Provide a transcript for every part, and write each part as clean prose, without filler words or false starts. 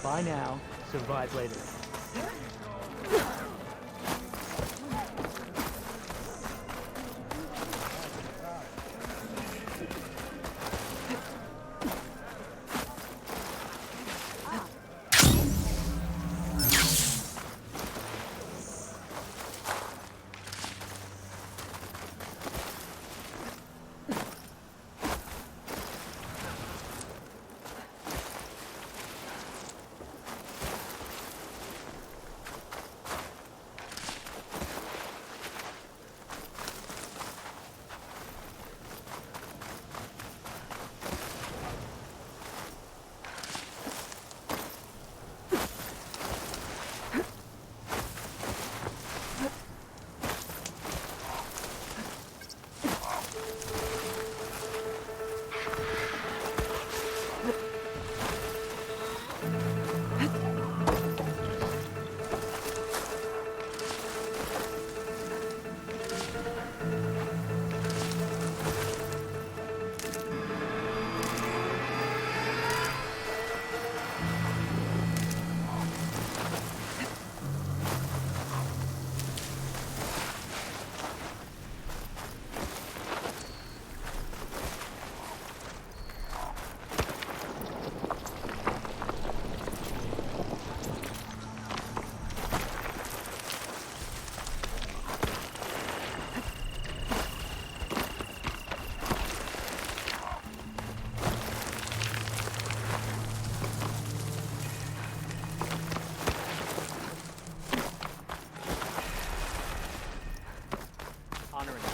Buy now, survive later.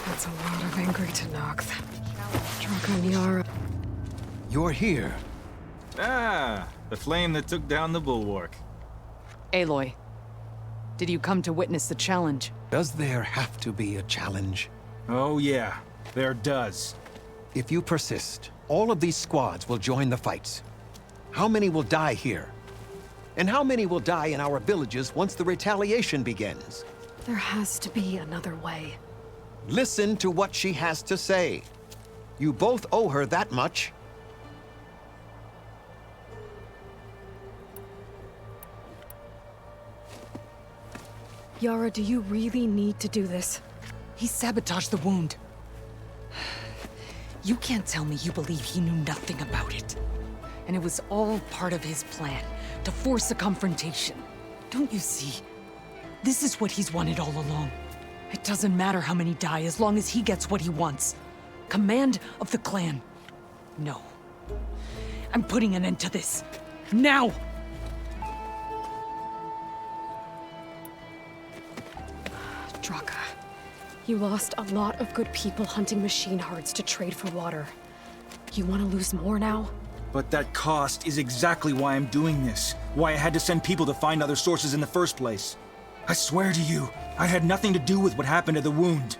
That's a lot of angry Tenakth. Drunk on Yara. You're here. Ah, the flame that took down the bulwark. Aloy, did you come to witness the challenge? Does there have to be a challenge? Oh yeah, there does. If you persist, all of these squads will join the fights. How many will die here? And how many will die in our villages once the retaliation begins? There has to be another way. Listen to what she has to say. You both owe her that much. Yara, do you really need to do this? He sabotaged the wound. You can't tell me you believe he knew nothing about it. And it was all part of his plan, to force a confrontation. Don't you see? This is what he's wanted all along. It doesn't matter how many die as long as he gets what he wants. Command of the clan. No. I'm putting an end to this. Now! Draka, you lost a lot of good people hunting machine hearts to trade for water. You want to lose more now? But that cost is exactly why I'm doing this. Why I had to send people to find other sources in the first place. I swear to you, I had nothing to do with what happened to the wound.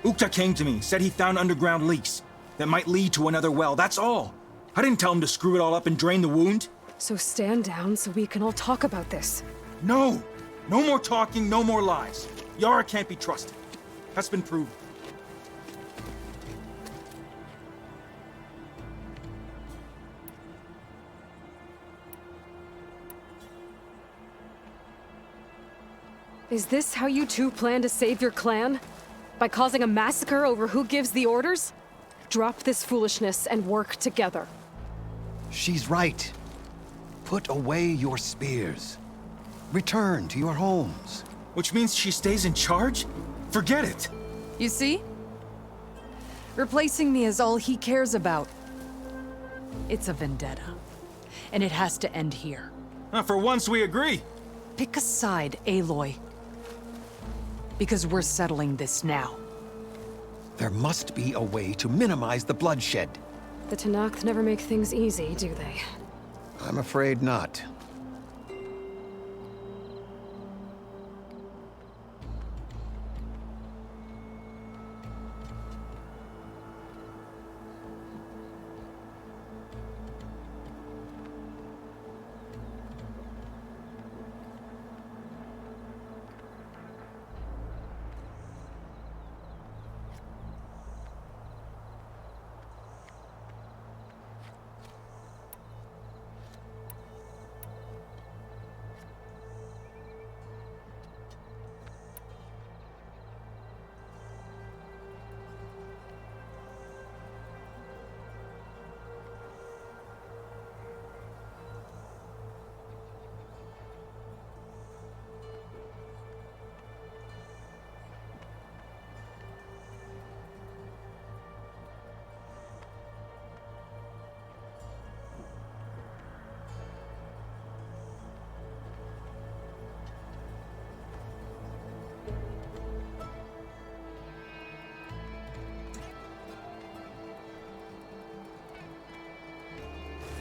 Ukta came to me, said he found underground leaks that might lead to another well, that's all. I didn't tell him to screw it all up and drain the wound. So stand down so we can all talk about this. No! No more talking, no more lies. Yara can't be trusted. That's been proven. Is this how you two plan to save your clan? By causing a massacre over who gives the orders? Drop this foolishness and work together. She's right. Put away your spears. Return to your homes. Which means she stays in charge? Forget it! You see? Replacing me is all he cares about. It's a vendetta. And it has to end here. For once we agree. Pick a side, Aloy. Because we're settling this now. There must be a way to minimize the bloodshed. The Tenakth never make things easy, do they? I'm afraid not.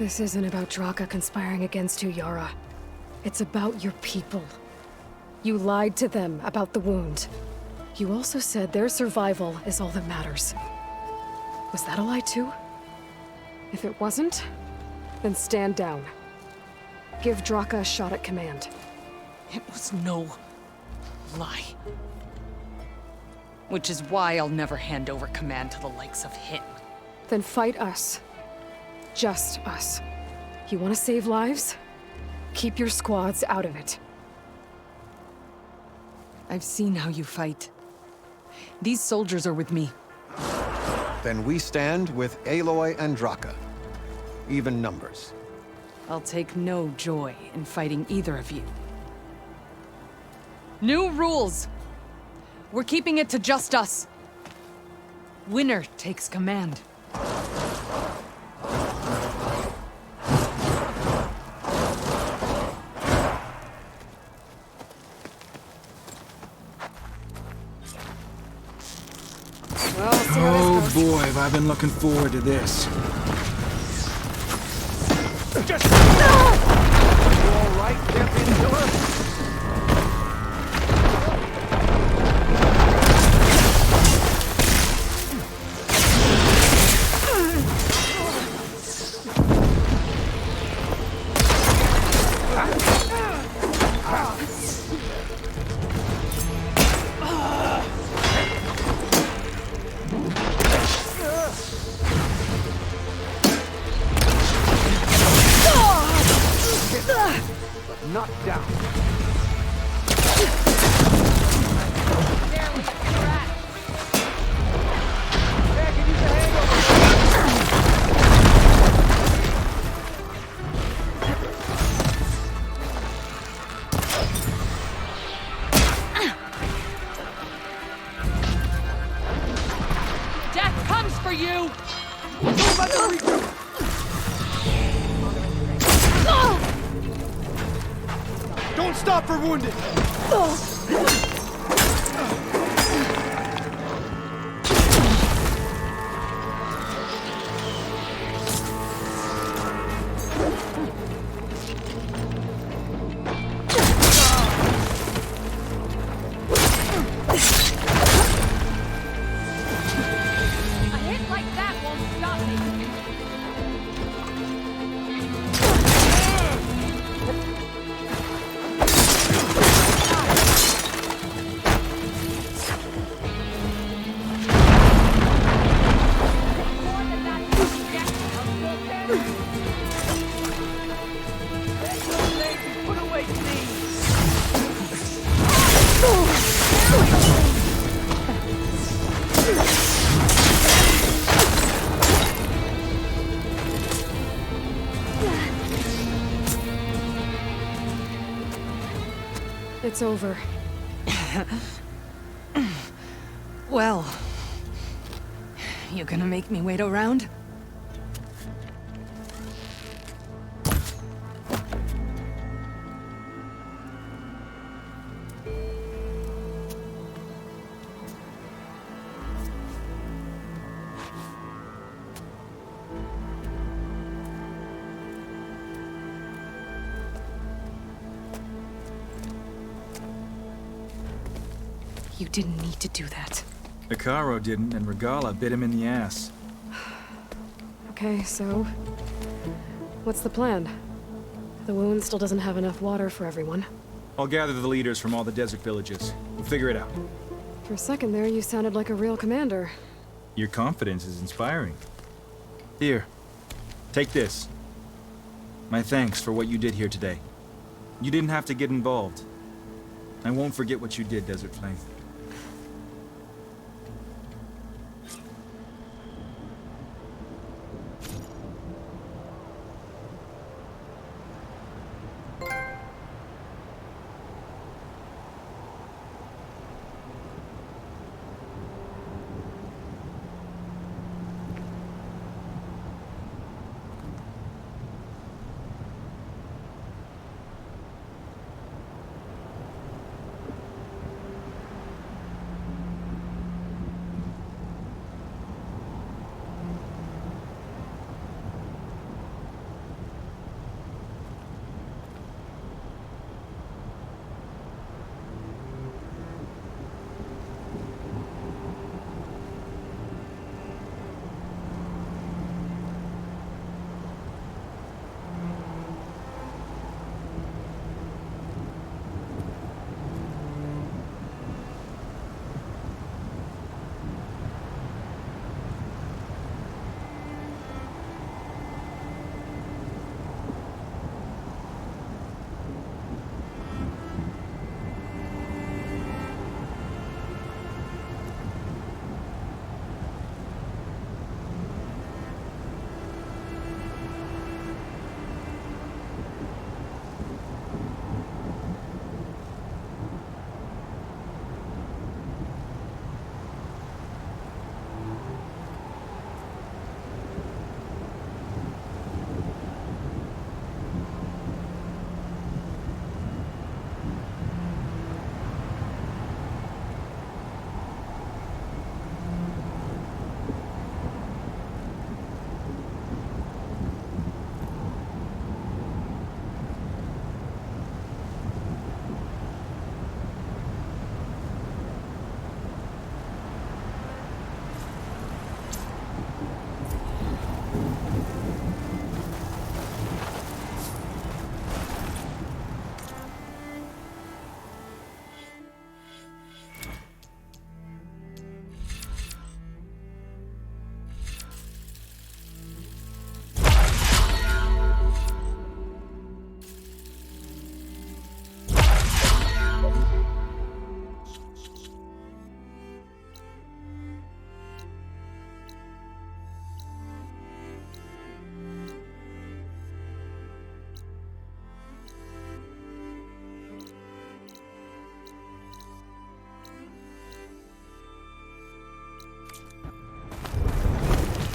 This isn't about Draka conspiring against you, Yara. It's about your people. You lied to them about the wound. You also said their survival is all that matters. Was that a lie too? If it wasn't, then stand down. Give Draka a shot at command. It was no lie. Which is why I'll never hand over command to the likes of him. Then fight us. Just us. You want to save lives? Keep your squads out of it. I've seen how you fight. These soldiers are with me. Then we stand with Aloy and Draka. Even numbers. I'll take no joy in fighting either of you. New rules! We're keeping it to just us. Winner takes command. Well, see how this Oh goes. boy, have I been looking forward to this. Just... You all right, champion killer? Knocked down. Death comes for you! Don't stop for wounded! A hit like that won't stop me. Put away these! It's over. Well, you gonna make me wait around? You didn't need to do that. Ikaro didn't, and Regala bit him in the ass. Okay, so... what's the plan? The wound still doesn't have enough water for everyone. I'll gather the leaders from all the desert villages. We'll figure it out. For a second there, you sounded like a real commander. Your confidence is inspiring. Here, take this. My thanks for what you did here today. You didn't have to get involved. I won't forget what you did, Desert Flame.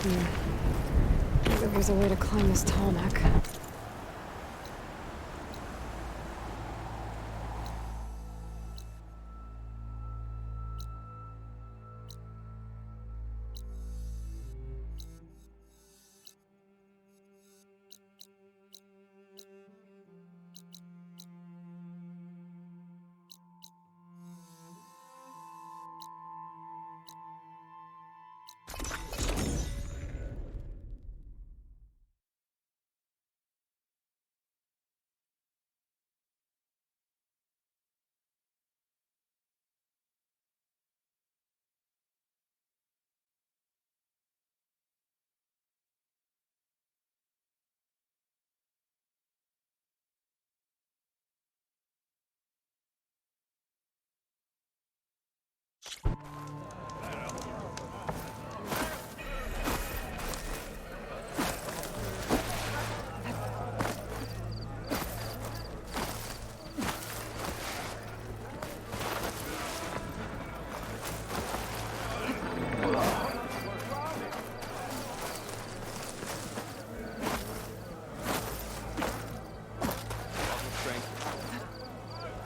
Maybe there's a way to climb this tall neck.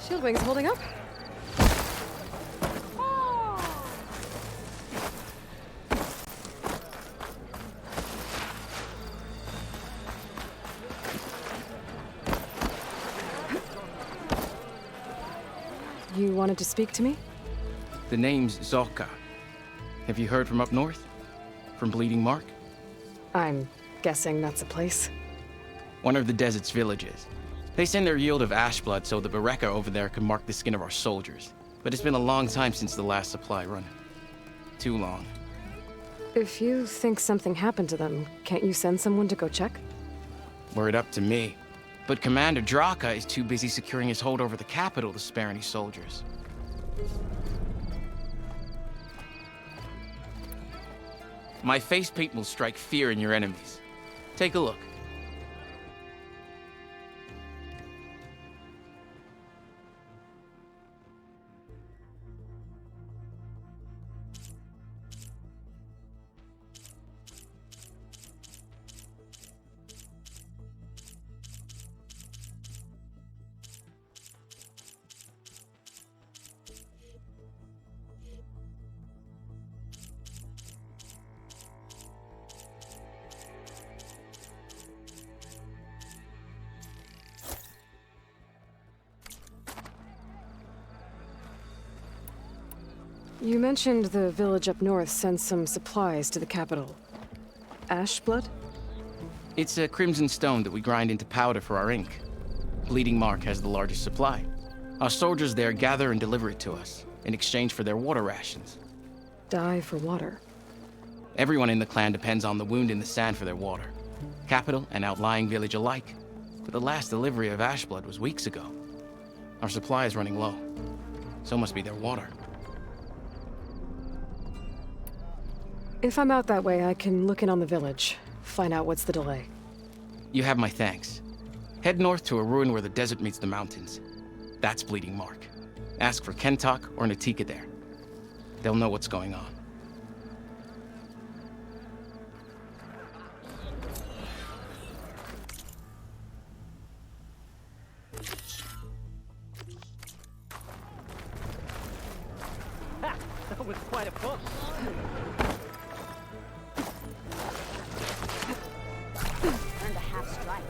Shield wings holding up? You wanted to speak to me? The name's Zolka. Have you heard from up north? From Bleeding Mark? I'm guessing that's a place. One of the desert's villages. They send their yield of ash blood so the Bereka over there can mark the skin of our soldiers. But it's been a long time since the last supply run. Too long. If you think something happened to them, can't you send someone to go check? Were it up to me. But Commander Draka is too busy securing his hold over the capital to spare any soldiers. My face paint will strike fear in your enemies. Take a look. You mentioned the village up north sent some supplies to the capital. Ash blood? It's a crimson stone that we grind into powder for our ink. Bleeding Mark has the largest supply. Our soldiers there gather and deliver it to us, in exchange for their water rations. Die for water. Everyone in the clan depends on the wound in the sand for their water. Capital and outlying village alike. But the last delivery of ash blood was weeks ago. Our supply is running low. So must be their water. If I'm out that way, I can look in on the village. Find out what's the delay. You have my thanks. Head north to a ruin where the desert meets the mountains. That's Bleeding Mark. Ask for Kentok or Natika there. They'll know what's going on. Ha! That was quite a bump. Earned a half strike.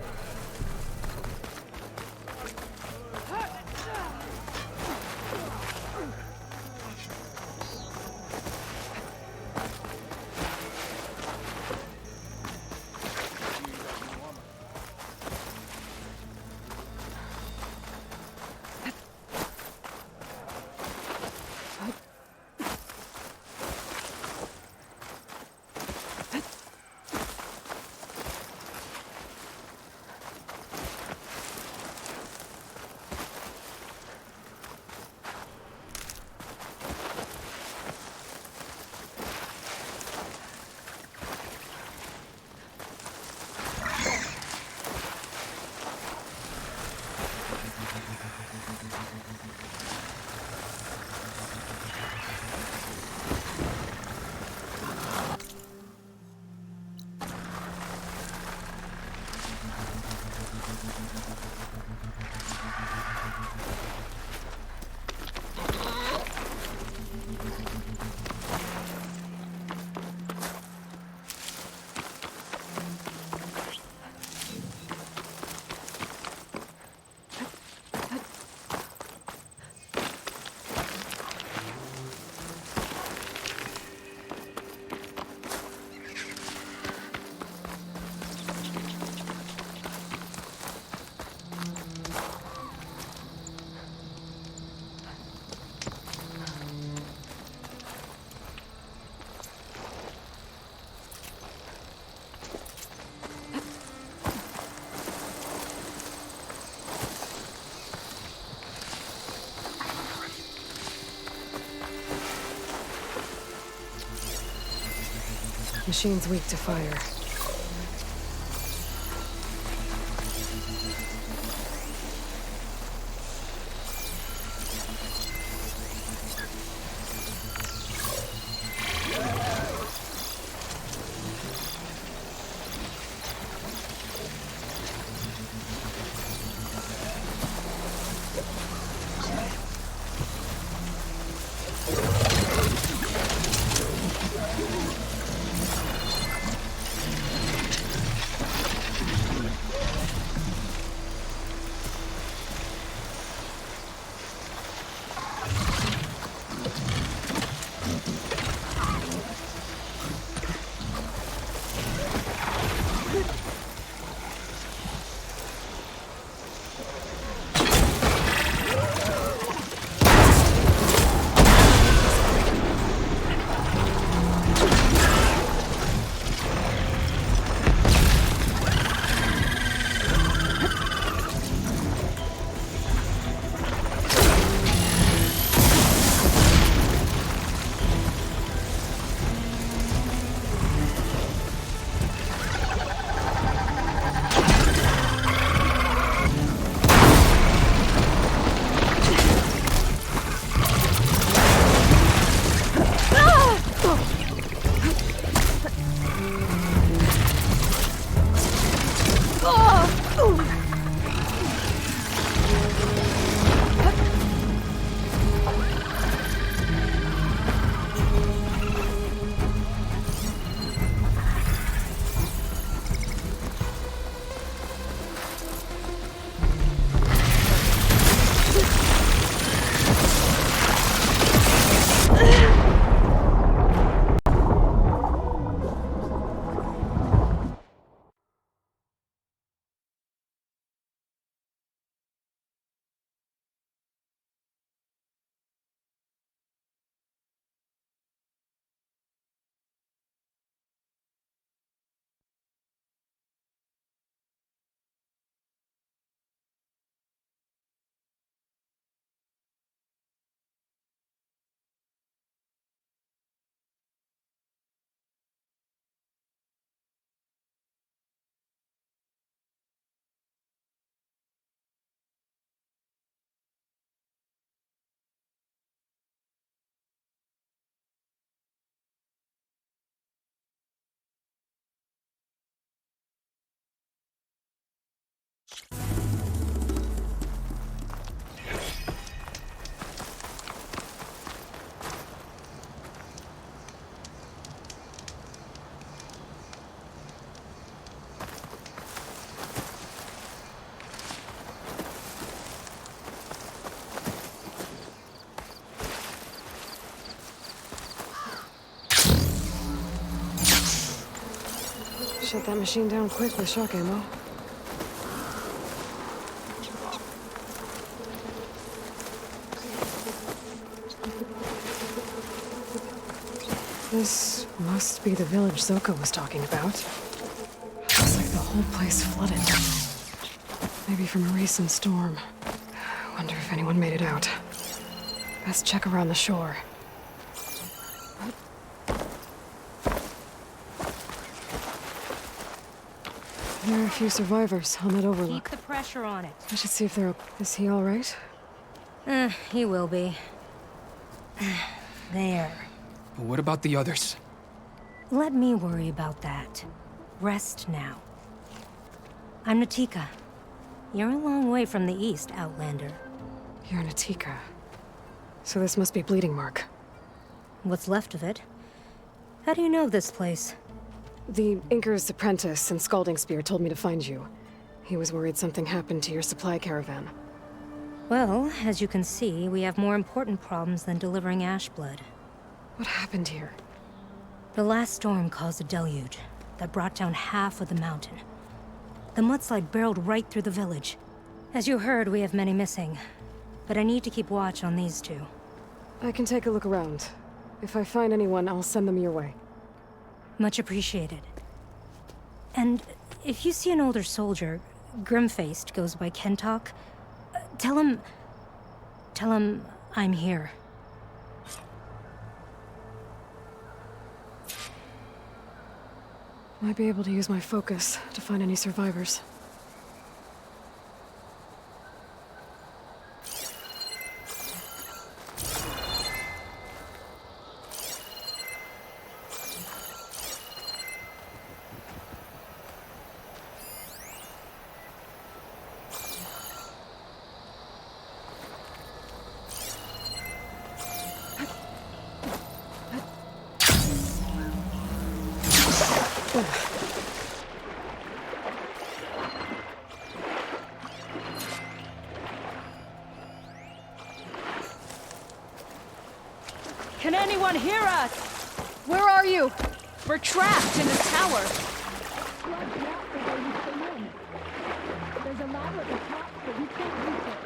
Machine's weak to fire. Shut that machine down quick with shock ammo. This must be the village Zoko was talking about. Looks like the whole place flooded. Maybe from a recent storm. Wonder if anyone made it out. Best check around the shore. There are a few survivors on that overlook. Keep the pressure on it. I should see if they're... Is he all right? He will be. There. What about the others? Let me worry about that. Rest now. I'm Natika. You're a long way from the east, Outlander. You're Natika. So this must be Bleeding Mark. What's left of it? How do you know this place? The Inker's apprentice and Scalding Spear told me to find you. He was worried something happened to your supply caravan. Well, as you can see, we have more important problems than delivering Ashblood. What happened here? The last storm caused a deluge that brought down half of the mountain. The mudslide barreled right through the village. As you heard, we have many missing, but I need to keep watch on these two. I can take a look around. If I find anyone, I'll send them your way. Much appreciated. And if you see an older soldier, grim-faced, goes by Kentok, tell him I'm here. Might be able to use my focus to find any survivors. Can anyone hear us? Where are you? We're trapped in a tower. There's a ladder at the top, but we can't reach it.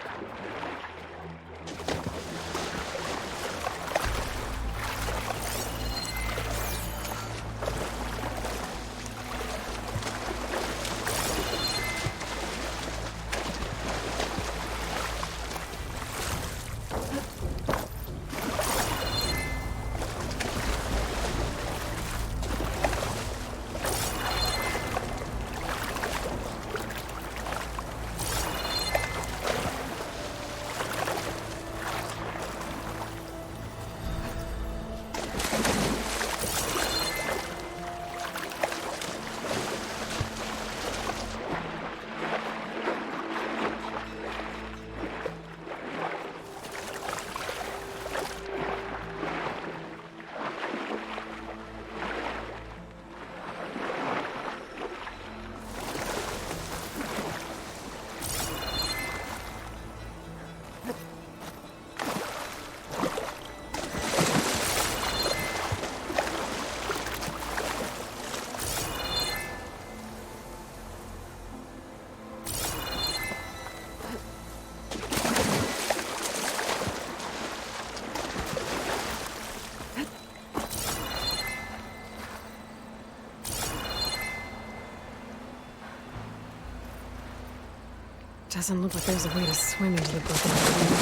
Doesn't look like there's a way to swim into the broken building.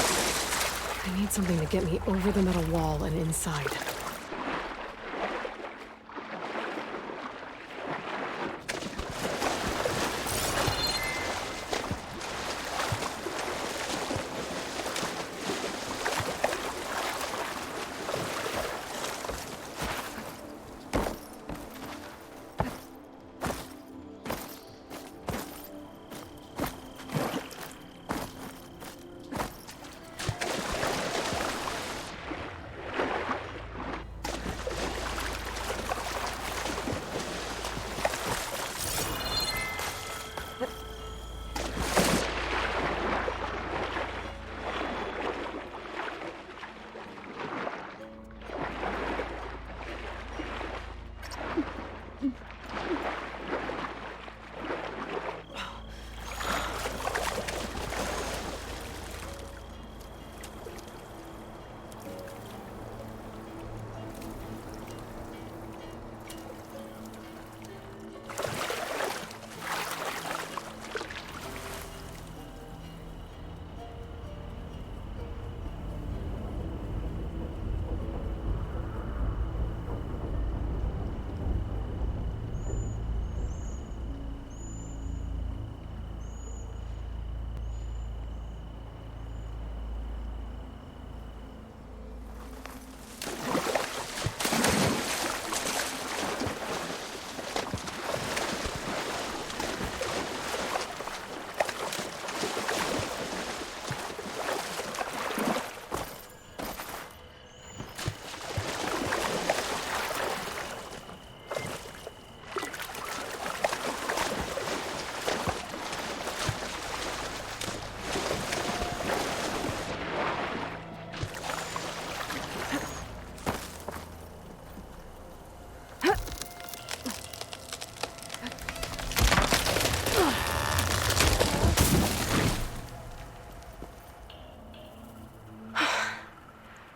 I need something to get me over the metal wall and inside.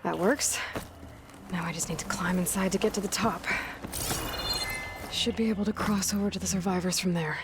That works. Now I just need to climb inside to get to the top. Should be able to cross over to the survivors from there.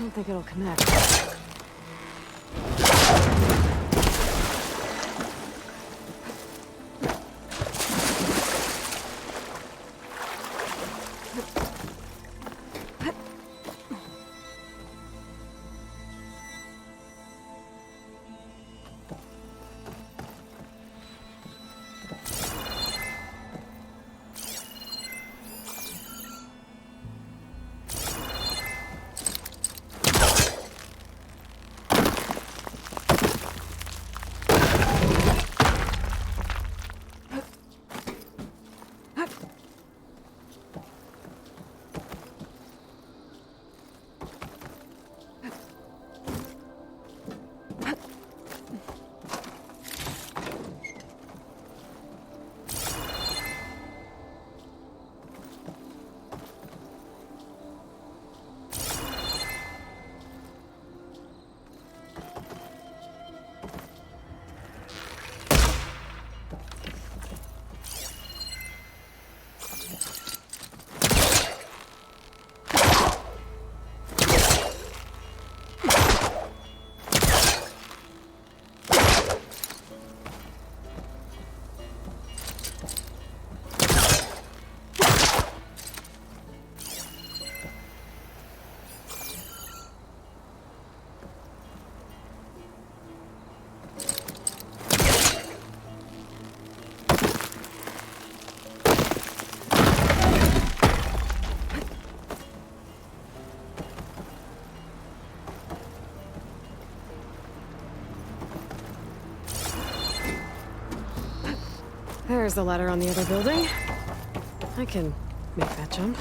don't think it'll connect. There's the ladder on the other building. I can make that jump.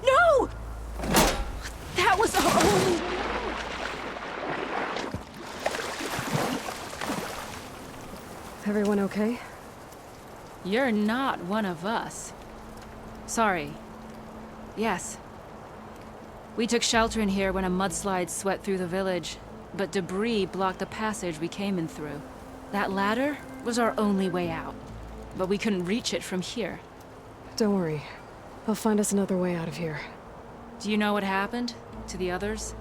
No! That was our only... Everyone okay? You're not one of us. Sorry. Yes. We took shelter in here when a mudslide swept through the village, but debris blocked the passage we came in through. That ladder was our only way out, but we couldn't reach it from here. Don't worry. They'll find us another way out of here. Do you know what happened to the others?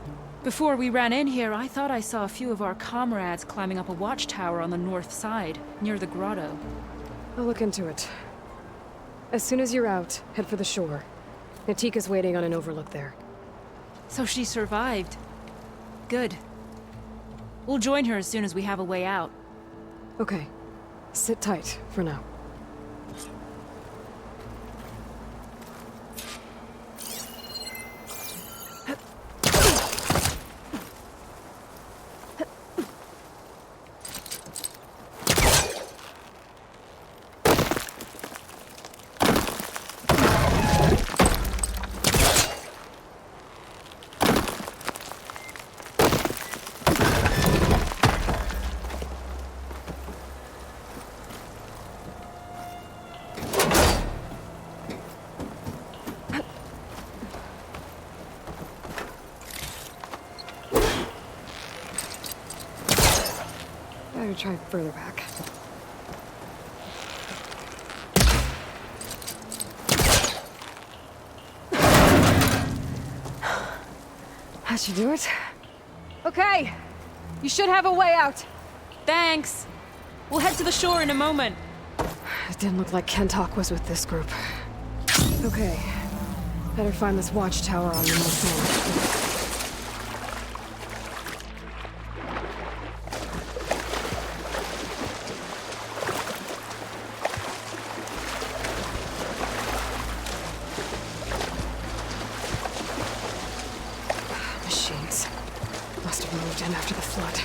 Before we ran in here, I thought I saw a few of our comrades climbing up a watchtower on the north side, near the grotto. I'll look into it. As soon as you're out, head for the shore. Natika's waiting on an overlook there. So she survived. Good. We'll join her as soon as we have a way out. Okay. Sit tight for now. Better try further back. That should do it. Okay! You should have a way out. Thanks! We'll head to the shore in a moment. It didn't look like Kentok was with this group. Okay. Better find this watchtower on the north end. Machines. Must have moved in after the flood.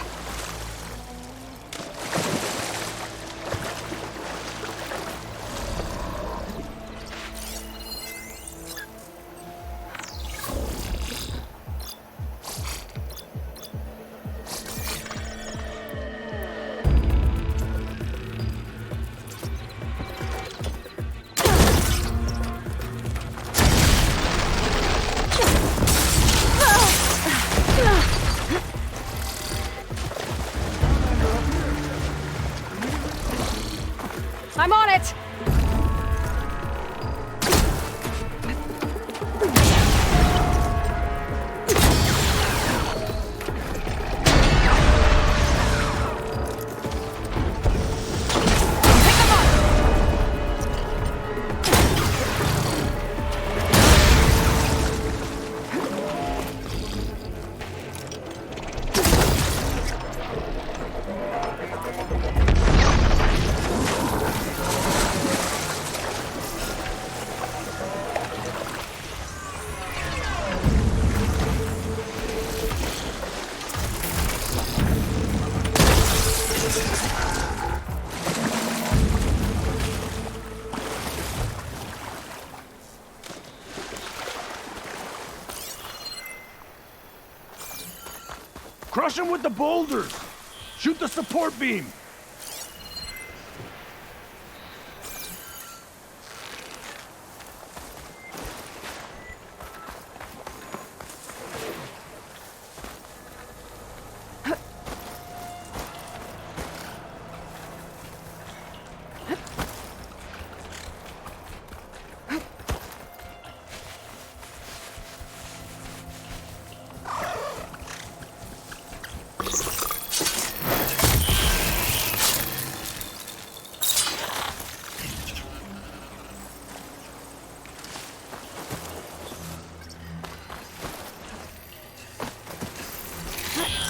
I'm on it! Crush him with the boulders! Shoot the support beam!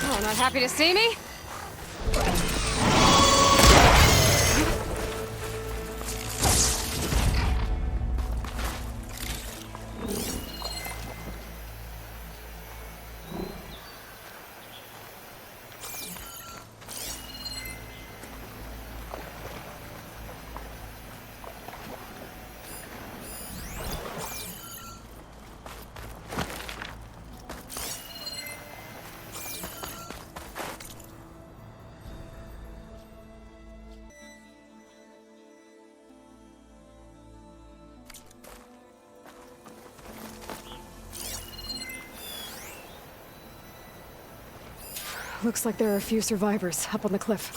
Oh, not happy to see me? Looks like there are a few survivors up on the cliff.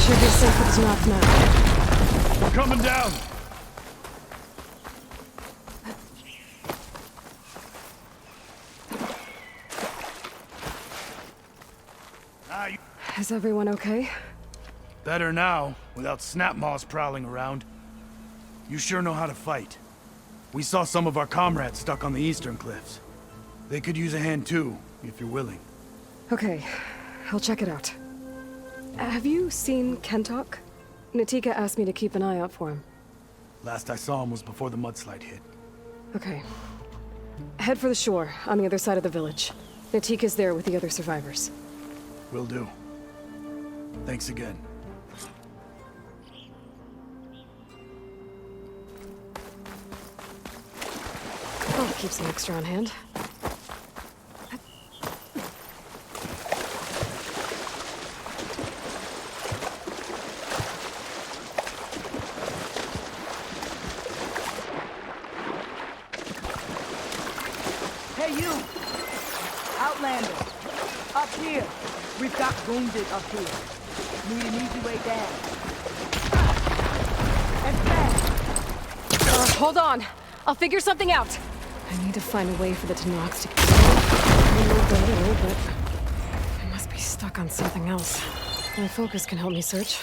Should be safe with Knock now. We're coming down! Is everyone okay? Better now, without snapmaws prowling around. You sure know how to fight. We saw some of our comrades stuck on the eastern cliffs. They could use a hand too, if you're willing. Okay, I'll check it out. Have you seen Kentok? Natika asked me to keep an eye out for him. Last I saw him was before the mudslide hit. Okay. Head for the shore, on the other side of the village. Natika's there with the other survivors. Will do. Thanks again. I'll keep some extra on hand. Hey, you! Outlander! Up here! We've got wounded up here. Need an easy way down. And fast! Hold on. I'll figure something out. I need to find a way for the Tanox to get but I must be stuck on something else. My focus can help me search.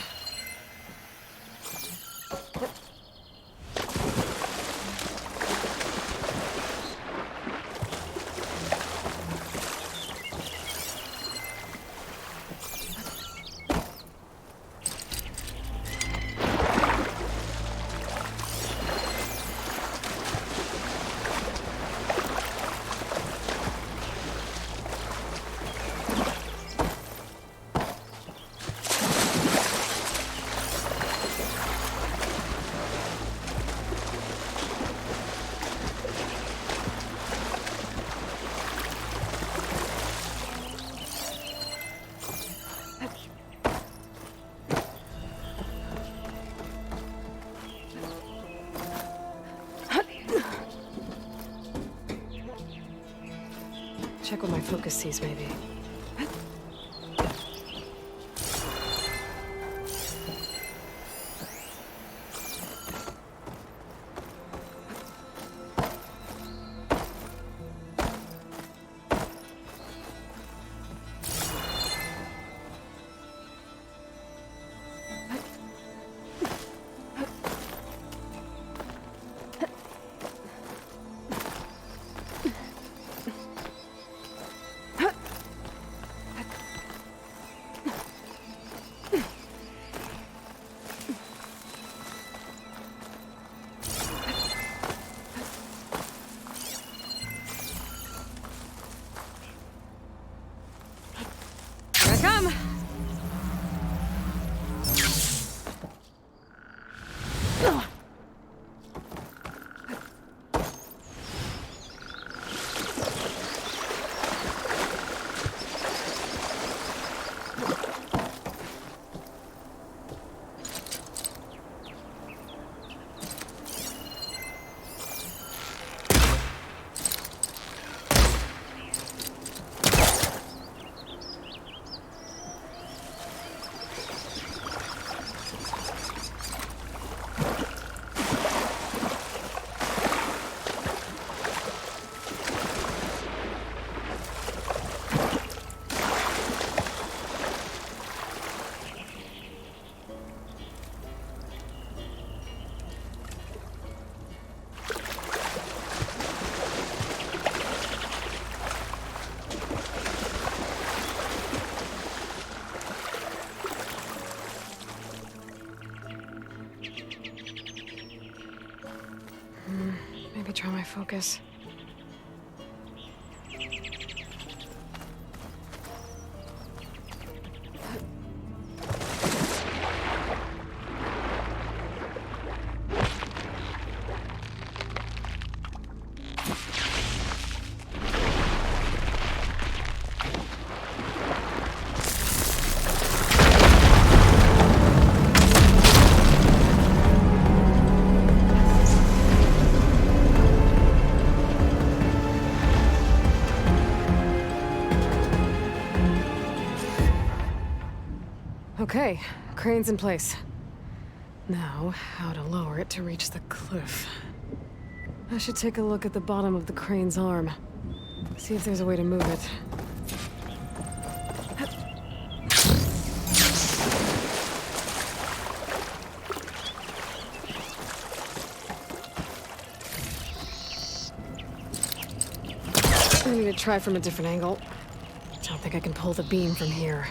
focus sees, maybe. Here I come! Maybe try my focus. Okay, crane's in place. Now, how to lower it to reach the cliff. I should take a look at the bottom of the crane's arm. See if there's a way to move it. I need to try from a different angle. I don't think I can pull the beam from here.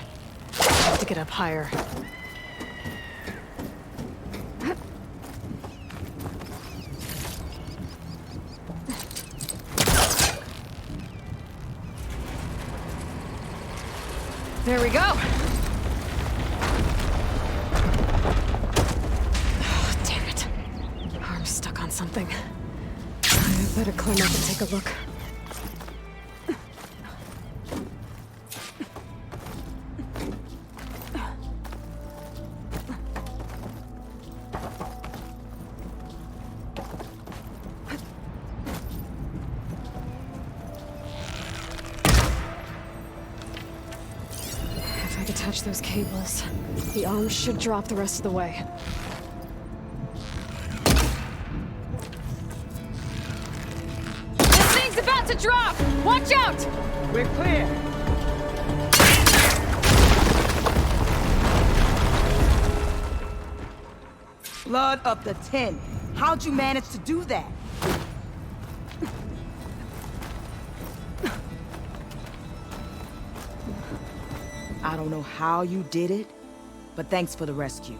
I have to get up higher. There we go! Oh, damn it. Arm's stuck on something. I better climb up and take a look. Touch those cables. The arms should drop the rest of the way. This thing's about to drop! Watch out! We're clear. Blood of the 10. How'd you manage to do that? I don't know how you did it, but thanks for the rescue.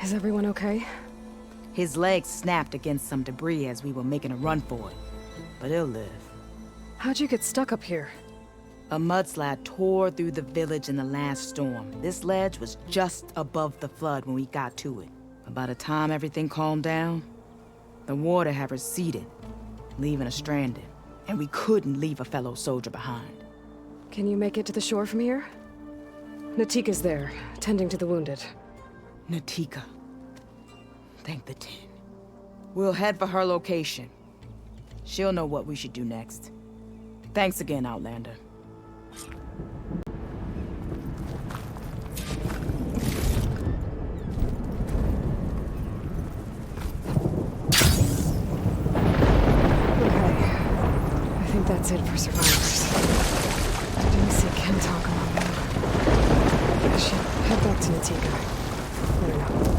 Is everyone okay? His legs snapped against some debris as we were making a run for it, but he'll live. How'd you get stuck up here? A mudslide tore through the village in the last storm. This ledge was just above the flood when we got to it. But by the time everything calmed down, the water had receded, leaving us stranded, and we couldn't leave a fellow soldier behind. Can you make it to the shore from here? Natika's there, tending to the wounded. Natika. Thank the 10. We'll head for her location. She'll know what we should do next. Thanks again, Outlander. That's it for survivors. Didn't see Kentalk among them. I should head back to Natika. Let her know.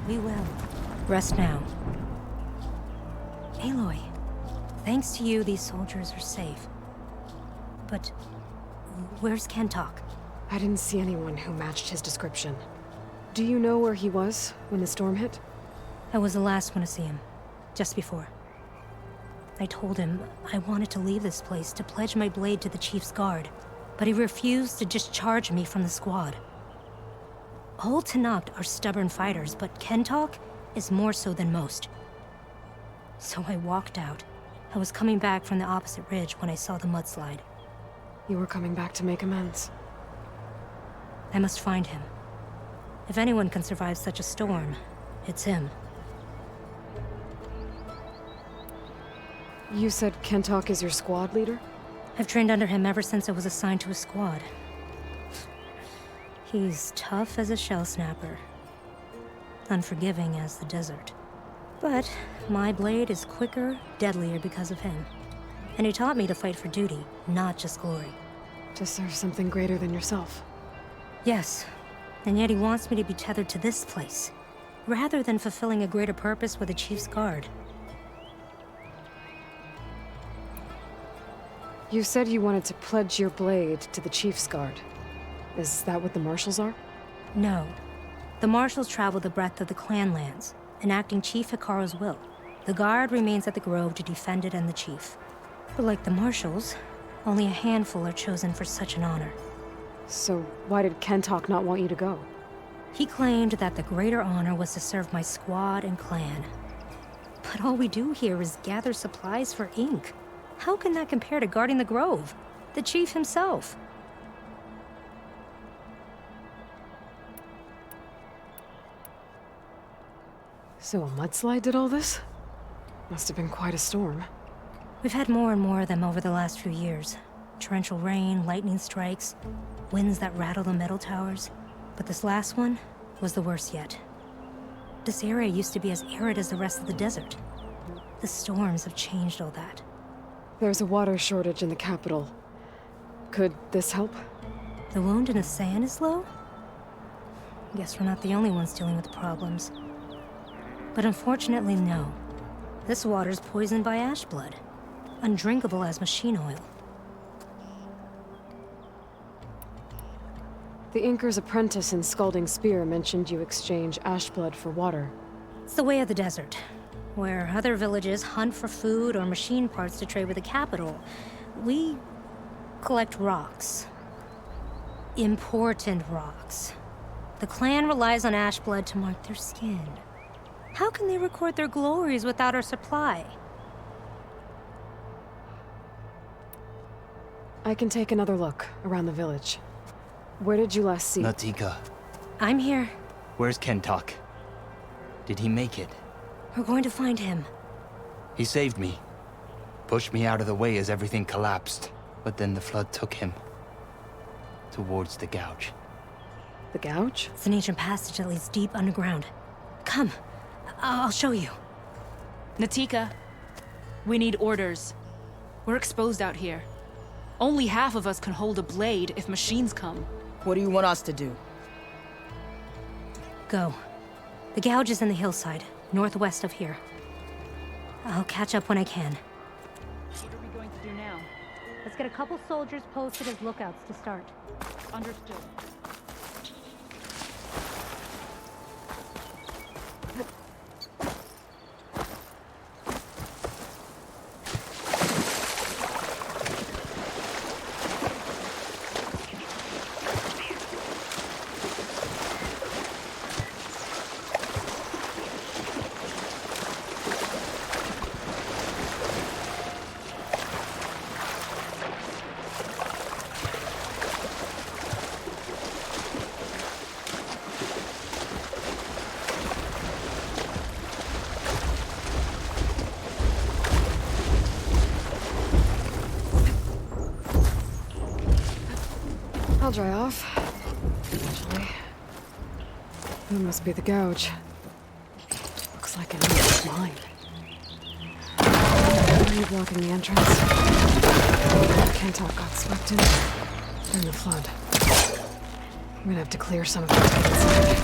We will. Rest now. Aloy, thanks to you, these soldiers are safe. But where's Kentalk? I didn't see anyone who matched his description. Do you know where he was when the storm hit? I was the last one to see him, just before. I told him I wanted to leave this place to pledge my blade to the Chief's guard, but he refused to discharge me from the squad. All Tenakth are stubborn fighters, but Kentalk is more so than most. So I walked out. I was coming back from the opposite ridge when I saw the mudslide. You were coming back to make amends. I must find him. If anyone can survive such a storm, it's him. You said Kentalk is your squad leader? I've trained under him ever since I was assigned to a squad. He's tough as a shell snapper, unforgiving as the desert. But my blade is quicker, deadlier because of him. And he taught me to fight for duty, not just glory. To serve something greater than yourself. Yes, and yet he wants me to be tethered to this place, rather than fulfilling a greater purpose with the Chief's guard. You said you wanted to pledge your blade to the Chief's guard. Is that what the Marshals are? No. The Marshals travel the breadth of the clan lands, enacting Chief Hikaru's will. The guard remains at the Grove to defend it and the Chief. But like the Marshals, only a handful are chosen for such an honor. So why did Kentalk not want you to go? He claimed that the greater honor was to serve my squad and clan. But all we do here is gather supplies for ink. How can that compare to guarding the Grove? The Chief himself. So a mudslide did all this? Must have been quite a storm. We've had more and more of them over the last few years. Torrential rain, lightning strikes, winds that rattle the metal towers. But this last one was the worst yet. This area used to be as arid as the rest of the desert. The storms have changed all that. There's a water shortage in the capital. Could this help? The wound in the sand is low? Guess we're not the only ones dealing with the problems. But unfortunately, no. This water's poisoned by ash blood. Undrinkable as machine oil. The Inker's apprentice in Scalding Spear mentioned you exchange ash blood for water. It's the way of the desert. Where other villages hunt for food or machine parts to trade with the capital, we collect rocks. Important rocks. The clan relies on ash blood to mark their skin. How can they record their glories without our supply? I can take another look around the village. Where did you last see? Natika. I'm here. Where's Kentalk? Did he make it? We're going to find him. He saved me. Pushed me out of the way as everything collapsed. But then the flood took him. Towards the gouge. The gouge? It's an ancient passage that leads deep underground. Come. I'll show you. Natika, we need orders. We're exposed out here. Only half of us can hold a blade if machines come. What do you want us to do? Go. The gouge is in the hillside, northwest of here. I'll catch up when I can. What are we going to do now? Let's get a couple soldiers posted as lookouts to start. Understood. dry off. Eventually. That must be the gouge. Looks like an enemy mine. Why are you blocking the entrance? Kentok got swept in during the flood. I'm gonna have to clear some of it to get inside.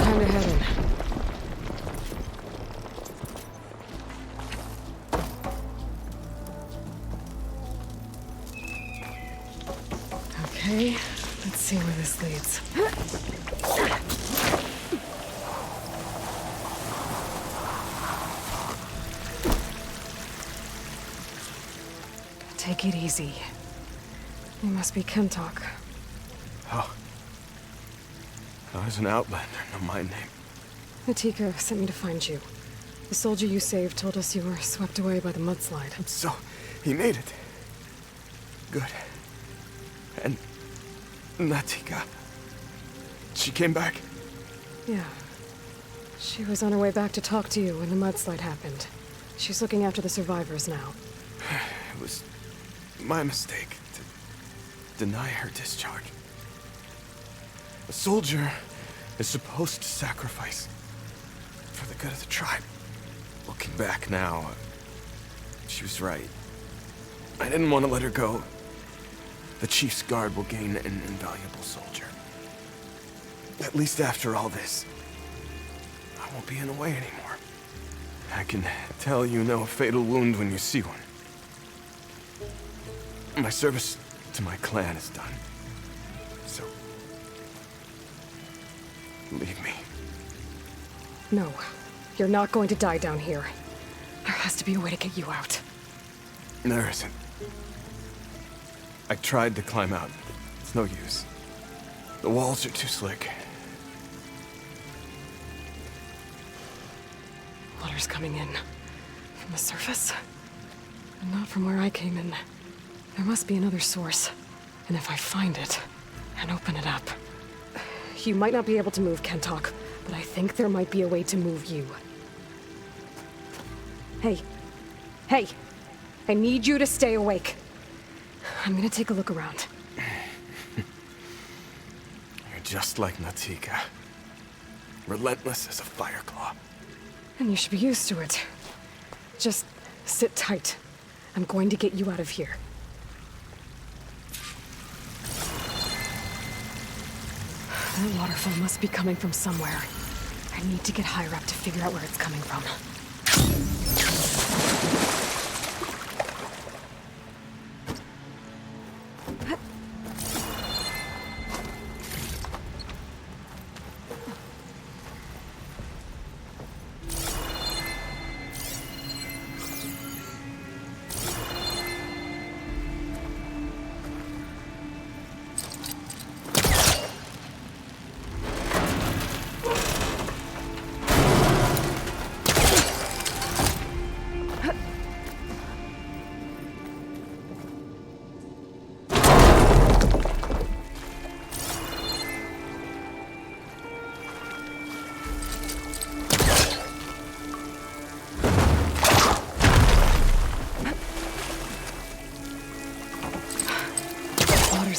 Time to head in. Okay, let's see where this leads. Take it easy. You must be Kentok. Oh. I was an outlander, no my name. Natika sent me to find you. The soldier you saved told us you were swept away by the mudslide. So, he made it. Good. And Natika. She came back? Yeah. She was on her way back to talk to you when the mudslide happened. She's looking after the survivors now. It was my mistake to deny her discharge. A soldier is supposed to sacrifice for the good of the tribe. Looking back now, she was right. I didn't want to let her go. The chief's guard will gain an invaluable soldier. At least after all this, I won't be in the way anymore. I can tell you know a fatal wound when you see one. My service to my clan is done. So, leave me. No, you're not going to die down here. There has to be a way to get you out. There isn't. I tried to climb out. It's no use. The walls are too slick. Water's coming in. From the surface. And not from where I came in. There must be another source. And if I find it, and open it up... You might not be able to move, Kentok, but I think there might be a way to move you. Hey. Hey! I need you to stay awake. I'm gonna take a look around. You're just like Natika. Relentless as a fireclaw. And you should be used to it. Just sit tight. I'm going to get you out of here. That waterfall must be coming from somewhere. I need to get higher up to figure out where it's coming from.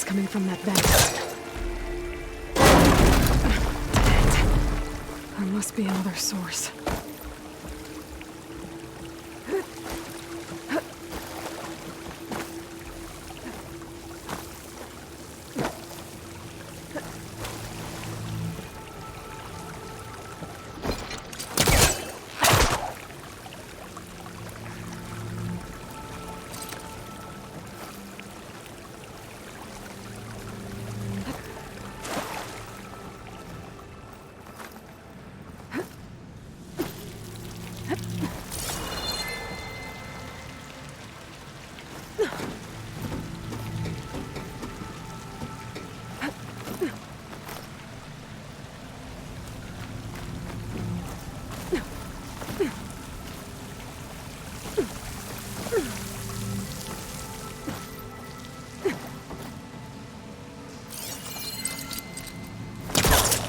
Coming from that vent. There must be another source.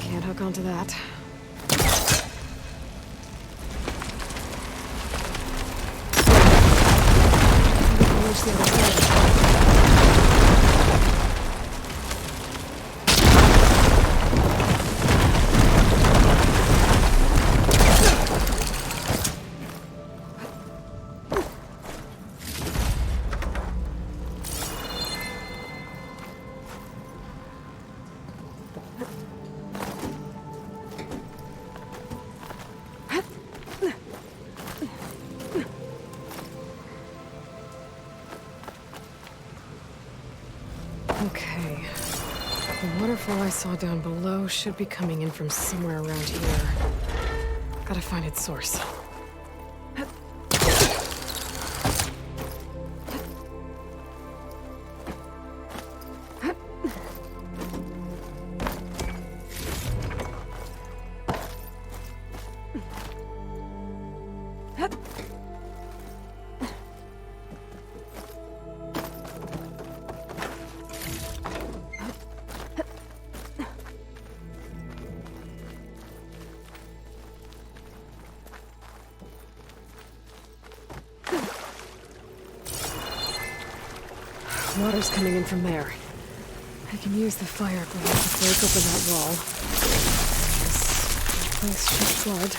Can't hook onto that. Reach the other side. flow I saw down below should be coming in from somewhere around here. Gotta find its source. Water's coming in from there. I can use the fire grenade to break open that wall. This place should flood.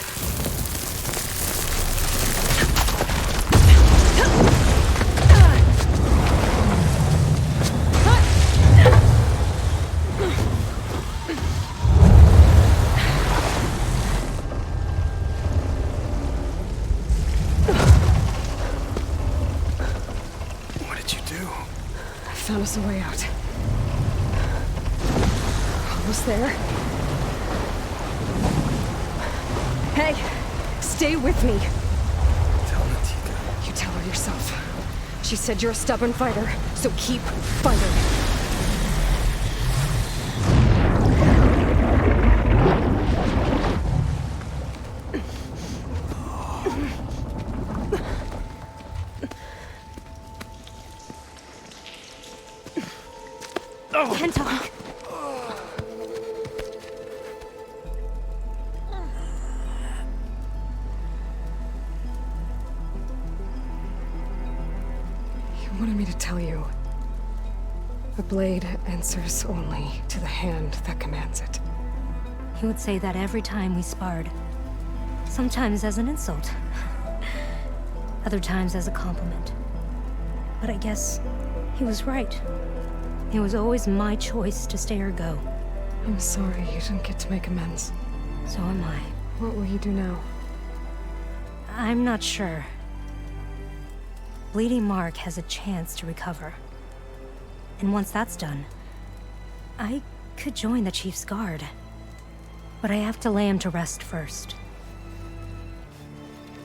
Found us a way out. Almost there. Hey, stay with me. Tell Natika. You tell her yourself. She said you're a stubborn fighter, so keep fighting. Can't talk. You wanted me to tell you. The blade answers only to the hand that commands it. He would say that every time we sparred. Sometimes as an insult. Other times as a compliment. But I guess he was right. It was always my choice to stay or go. I'm sorry you didn't get to make amends. So am I. What will you do now? I'm not sure. Bleeding Mark has a chance to recover. And once that's done, I could join the Chief's Guard. But I have to lay him to rest first.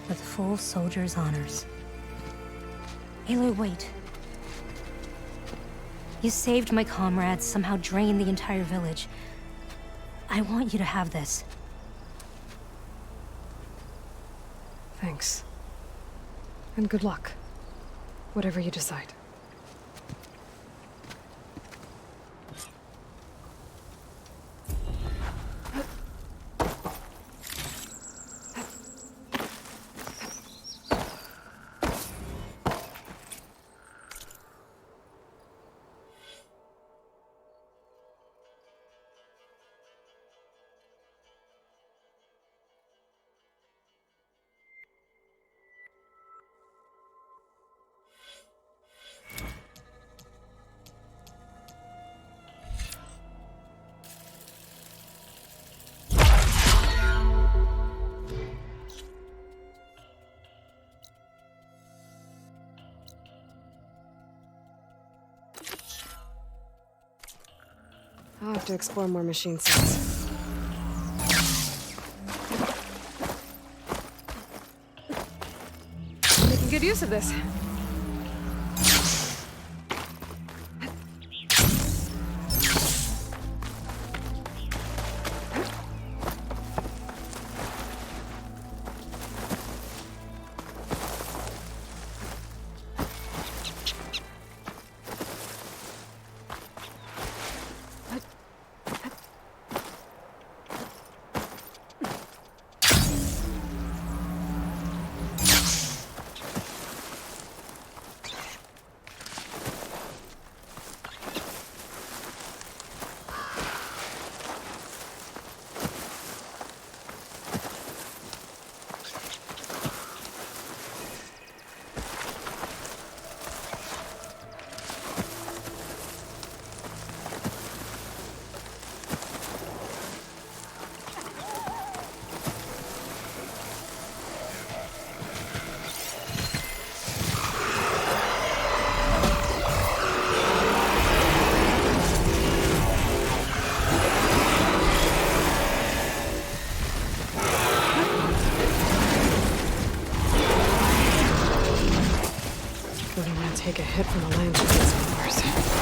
With full soldier's honors. Aloy, wait. You saved my comrades, somehow drained the entire village. I want you to have this. Thanks. And good luck. Whatever you decide. I'll have to explore more machine sites. Making good use of this. hit from the land to its north.